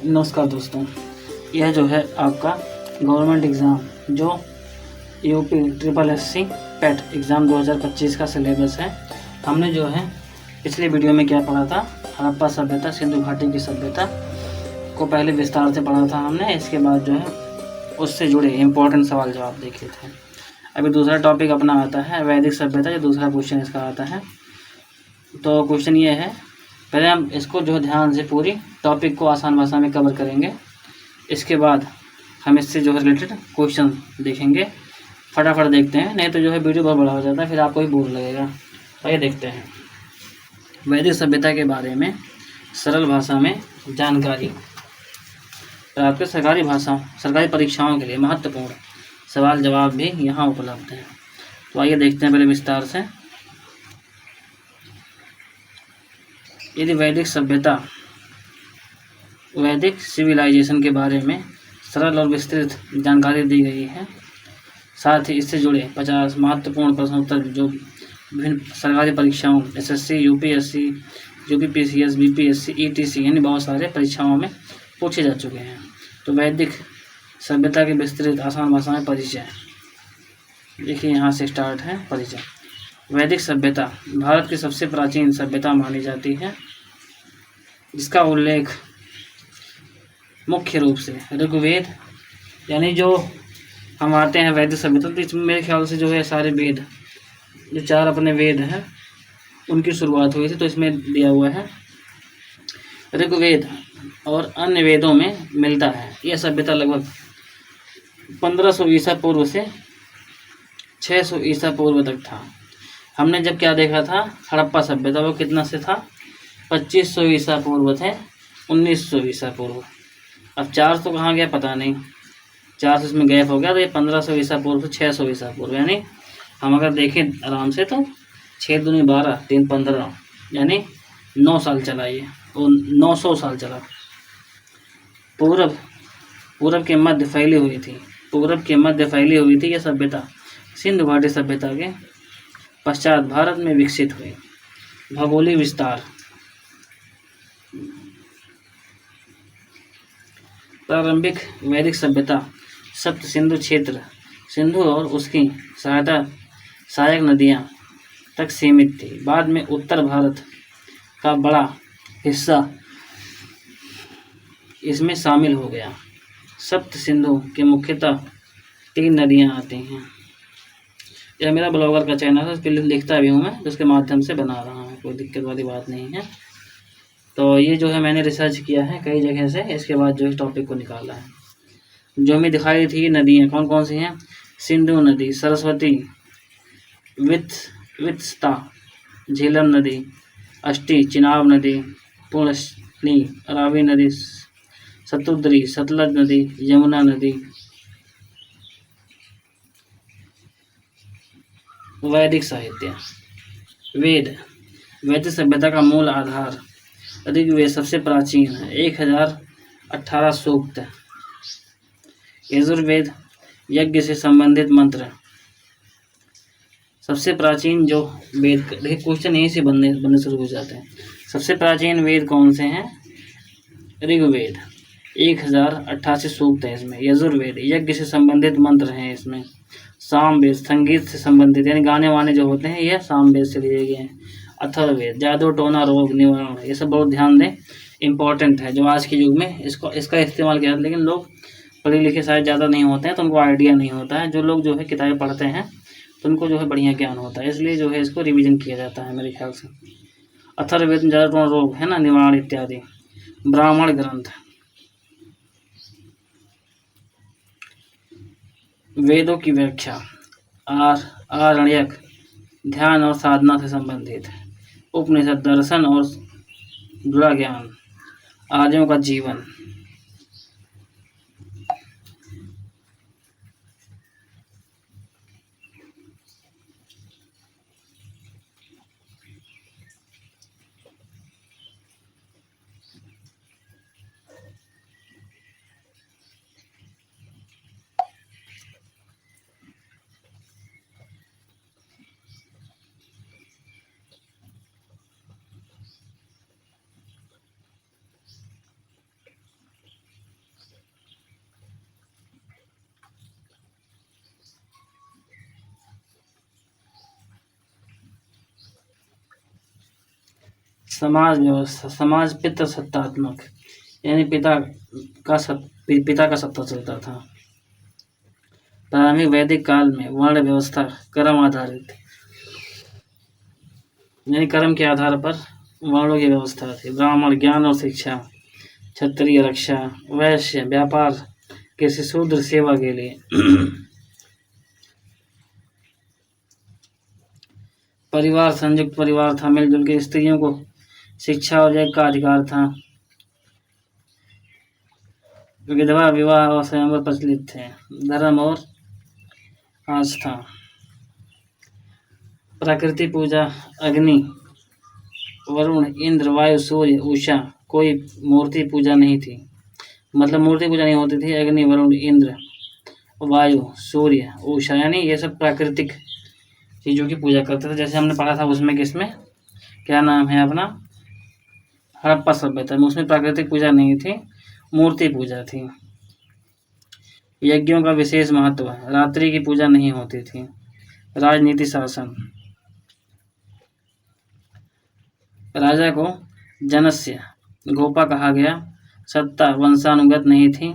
नमस्कार दोस्तों, यह जो है आपका गवर्नमेंट एग्ज़ाम जो यूपी ट्रिपल एससी पेट एग्ज़ाम 2025 का सिलेबस है। हमने जो है पिछले वीडियो में क्या पढ़ा था, हड़प्पा सभ्यता, सिंधु घाटी की सभ्यता को पहले विस्तार से पढ़ा था हमने। इसके बाद जो है उससे जुड़े इम्पोर्टेंट सवाल जवाब देखे थे। अभी दूसरा टॉपिक अपना आता है वैदिक सभ्यता, जो दूसरा क्वेश्चन इसका आता है। तो क्वेश्चन ये है, पहले हम इसको जो ध्यान से पूरी टॉपिक को आसान भाषा में कवर करेंगे। इसके बाद हम इससे जो है रिलेटेड क्वेश्चन देखेंगे। फटाफट देखते हैं, नहीं तो जो है वीडियो बहुत बड़ा हो जाता है, फिर आपको भी बोर लगेगा। तो ये देखते हैं वैदिक सभ्यता के बारे में सरल भाषा में जानकारी। तो आपके सरकारी परीक्षाओं के लिए महत्वपूर्ण सवाल जवाब भी यहाँ उपलब्ध हैं। तो आइए देखते हैं पहले विस्तार से। यदि वैदिक सभ्यता, वैदिक सिविलाइजेशन के बारे में सरल और विस्तृत जानकारी दी गई है। साथ ही इससे जुड़े 50 महत्वपूर्ण प्रश्नोत्तर जो विभिन्न सरकारी परीक्षाओं SSC, UPSC, UPPCS, BPSC, etc यानी बहुत सारे परीक्षाओं में पूछे जा चुके हैं। तो वैदिक सभ्यता के विस्तृत आसान भाषा में परिचय। देखिए यहाँ से स्टार्ट है परिचय। वैदिक सभ्यता भारत की सबसे प्राचीन सभ्यता मानी जाती है, जिसका उल्लेख मुख्य रूप से ऋग्वेद, यानी जो हम आते हैं वैदिक सभ्यता, तो इसमें मेरे ख्याल से जो है सारे वेद, जो 4 अपने वेद हैं, उनकी शुरुआत हुई थी। तो इसमें दिया हुआ है ऋग्वेद और अन्य वेदों में मिलता है। यह सभ्यता लगभग 1500 ईसा पूर्व से 600 ईसा पूर्व तक था। हमने जब क्या देखा था, हड़प्पा सभ्यता, वो कितना से था, 2500 ईसा पूर्व थे, 1900 ईसा पूर्व। अब 400 कहाँ गया पता नहीं, 400 इसमें गैप हो गया। तो ये 1500 ईसा पूर्व से 600 ईसा पूर्व, यानी हम अगर देखें आराम से तो 6 दूनी 12, 3 15, यानी 9 साल चला ये, और 900 साल चला। पूरब के मध्य फैली हुई थी यह सभ्यता। सिंधु घाटी सभ्यता के पश्चात भारत में विकसित हुई। भौगोलिक विस्तार। प्रारंभिक वैदिक सभ्यता सप्त सिंधु क्षेत्र, सिंधु और उसकी सहायक नदियां तक सीमित थी। बाद में उत्तर भारत का बड़ा हिस्सा इसमें शामिल हो गया। सप्त सिंधु के मुख्यतः 3 नदियां आती हैं। यह मेरा ब्लॉगर का चैनल है, उस पर लिखता भी हूँ मैं, तो उसके माध्यम से बना रहा हूँ, कोई दिक्कत वाली बात नहीं है। तो ये जो है मैंने रिसर्च किया है कई जगह से, इसके बाद जो है टॉपिक को निकाला है। जो हमें दिखाई थी नदियाँ कौन कौन सी हैं, सिंधु नदी, सरस्वती, वित्सता, झेलम नदी, अष्टी, चिनाब नदी, पुष्करनी, रावी नदी, शतुद्री, सतलज नदी, यमुना नदी। वैदिक साहित्य। वैदिक सभ्यता का मूल आधार ऋग्वेद सबसे प्राचीन है, 1018 सूक्त। यजुर्वेद यज्ञ से संबंधित मंत्र। सबसे प्राचीन जो वेद, देखिए क्वेश्चन यहीं से बनने शुरू हो जाते हैं। सबसे प्राचीन वेद कौन से हैं, ऋग्वेद 1088 सूक्त है इसमें। यजुर्वेद यज्ञ से संबंधित मंत्र हैं इसमें। सामवेद संगीत से संबंधित, यानी गाने वाने जो होते हैं, यह सामवेद से लिए गए हैं। अथर्ववेद जादू टोना रोग निवारण, ये सब बहुत ध्यान दें, इम्पोर्टेंट है। जो आज के युग में इसका इस्तेमाल किया, लेकिन लोग पढ़े लिखे शायद ज़्यादा नहीं होते हैं, तो उनको आइडिया नहीं होता है। जो लोग जो है किताबें पढ़ते हैं तो उनको जो है बढ़िया ज्ञान होता है, इसलिए जो है इसको रिवीजन किया जाता है मेरे ख्याल से। अथर्ववेद में जादू टोना रोग है ना, निवारण इत्यादि। ब्राह्मण ग्रंथ, वेदों की व्याख्या, आरण्यक ध्यान और साधना से संबंधित। उपनिषद दर्शन और जुड़ा ज्ञान। आर्यों का जीवन। समाज व्यवस्था, समाज पितृसत्तात्मक, यानी पिता का सत्ता चलता था। प्रारंभिक वैदिक काल में वर्ण व्यवस्था क्रम आधारित, यानी क्रम के आधार पर वर्णों की व्यवस्था थी। ब्राह्मण ज्ञान और शिक्षा, क्षत्रिय रक्षा, वैश्य व्यापार, कृषि, शूद्र सेवा के लिए। परिवार संयुक्त परिवार था, मिलजुल के। स्त्रियों को शिक्षा और यज्ञ का अधिकार था। विधवा विवाह और स्वयंवर प्रचलित थे। धर्म और आस्था, प्रकृति पूजा, अग्नि, वरुण, इंद्र, वायु, सूर्य, उषा, कोई मूर्ति पूजा नहीं थी, मतलब मूर्ति पूजा नहीं होती थी। अग्नि, वरुण, इंद्र, वायु, सूर्य, उषा, यानी ये सब प्राकृतिक चीज़ों की पूजा करते थे। जैसे हमने पढ़ा था उसमें, किसमें क्या नाम है अपना, हड़प्पा सभ्यता में, उसमें प्राकृतिक पूजा नहीं थी, मूर्ति पूजा थी। यज्ञों का विशेष महत्व, रात्रि की पूजा नहीं होती थी। राजनीति शासन, राजा को जनस्य गोपा कहा गया। सत्ता वंशानुगत नहीं थी।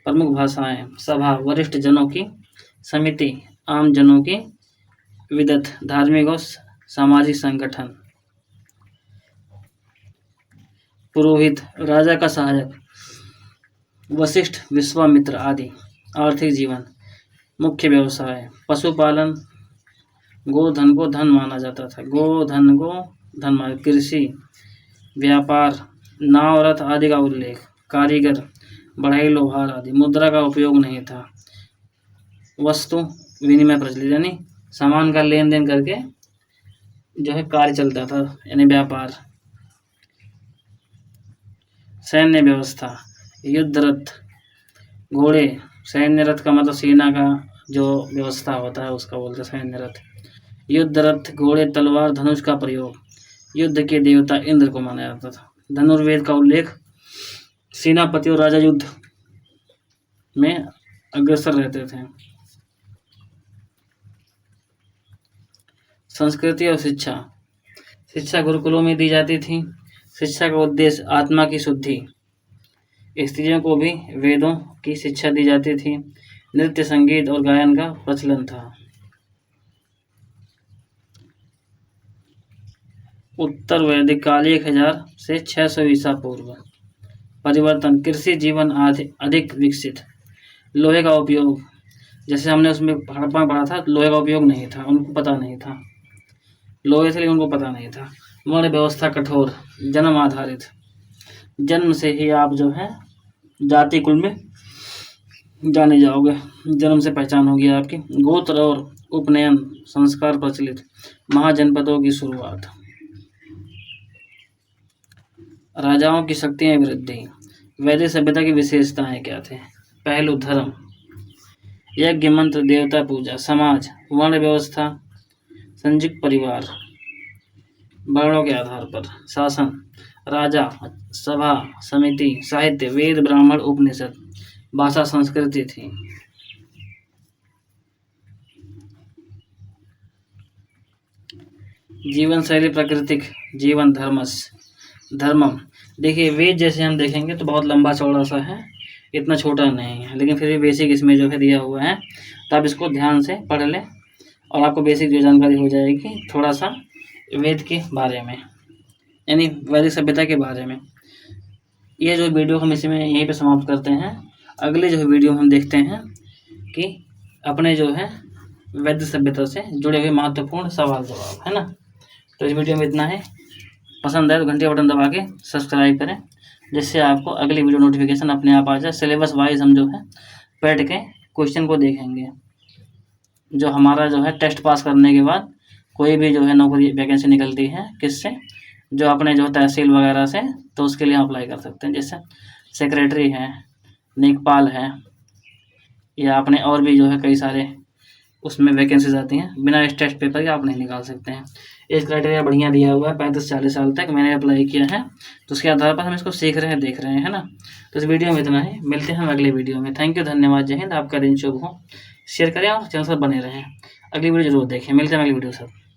प्रमुख भाषाएं, सभा वरिष्ठ जनों की, समिति आम जनों की, विदत धार्मिक और सामाजिक संगठन, पुरोहित राजा का सहायक, वशिष्ठ विश्वामित्र आदि। आर्थिक जीवन, मुख्य व्यवसाय पशुपालन, गोधन को धन माना जाता था, गोधन को धन माना, कृषि, व्यापार, नाव, रथ आदि का उल्लेख, कारीगर, बढ़ई, लोहार आदि। मुद्रा का उपयोग नहीं था। वस्तु विनिमय प्रचलित, यानी सामान का लेन देन करके जो है कार्य चलता था, यानी व्यापार। सैन्य व्यवस्था, युद्ध रथ, घोड़े, सैन्य रथ का मतलब सेना का जो व्यवस्था होता है उसका बोलते हैं सैन्य रथ। युद्ध रथ, घोड़े, तलवार, धनुष का प्रयोग। युद्ध के देवता इंद्र को माना जाता था। धनुर्वेद का उल्लेख, सेनापति और राजा युद्ध में अग्रसर रहते थे। संस्कृति और शिक्षा, शिक्षा गुरुकुलों में दी जाती थी। शिक्षा का उद्देश्य आत्मा की शुद्धि। स्त्रियों को भी वेदों की शिक्षा दी जाती थी। नृत्य, संगीत और गायन का प्रचलन था। उत्तर वैदिक काल 1000 से 600 ईसा पूर्व। परिवर्तन, कृषि जीवन अधिक विकसित। लोहे का उपयोग, जैसे हमने उसमें हड़प्पा में पढ़ा था, लोहे का उपयोग नहीं था, उनको पता नहीं था, लोहे से उनको पता नहीं था। वर्ण व्यवस्था कठोर, जन्म आधारित, जन्म से ही आप जो है जाति कुल में जाने जाओगे, जन्म से पहचान होगी आपकी। गोत्र और उपनयन संस्कार प्रचलित। महाजनपदों की शुरुआत। राजाओं की शक्तियां वृद्धि। वैदिक सभ्यता की विशेषताएं क्या थे? पहलू, धर्म, यज्ञ, मंत्र, देवता पूजा। समाज, वर्ण व्यवस्था, संयुक्त परिवार, वर्णों के आधार पर। शासन, राजा, सभा, समिति, साहित्य, वेद, ब्राह्मण, उपनिषद। भाषा, संस्कृति थी। जीवन शैली, प्राकृतिक जीवन, धर्मम। देखिए वेद जैसे हम देखेंगे तो बहुत लंबा चौड़ा सा है, इतना छोटा नहीं है, लेकिन फिर भी बेसिक इसमें जो है दिया हुआ है, तो आप इसको ध्यान से पढ़ लें और आपको बेसिक जो जानकारी हो जाएगी थोड़ा सा वेद के बारे में, यानी वैदिक सभ्यता के बारे में। ये जो वीडियो हम इसमें यहीं पे समाप्त करते हैं। अगले जो वीडियो हम देखते हैं कि अपने जो है वैदिक सभ्यता से जुड़े हुए महत्वपूर्ण सवाल जवाब, है ना। तो इस वीडियो में इतना है। पसंद आए तो घंटे बटन दबा के सब्सक्राइब करें, जिससे आपको अगली वीडियो नोटिफिकेशन अपने आप आ जाए। सिलेबस वाइज हम जो है पैड के क्वेश्चन को देखेंगे, जो हमारा जो है टेस्ट पास करने के बाद कोई भी जो है नौकरी वैकेंसी निकलती है, किससे, जो अपने जो तहसील वगैरह से, तो उसके लिए अप्लाई कर सकते हैं। जैसे सेक्रेटरी है, लेखपाल है, या अपने और भी जो है कई सारे उसमें वैकेंसीज आती हैं, बिना टेस्ट पेपर के आप नहीं निकाल सकते हैं। एज क्राइटेरिया बढ़िया दिया हुआ है, 35-40 साल तक मैंने अप्लाई किया है, तो उसके आधार पर हम इसको सीख रहे हैं, देख रहे हैं, है ना। तो इस वीडियो में इतना ही, मिलते हैं हम अगले वीडियो में। थैंक यू, धन्यवाद, जय हिंद, आपका दिन शुभ हो। शेयर करें और चैनल पर बने रहें, अगली वीडियो जरूर देखें। मिलते हैं अगली वीडियो के साथ।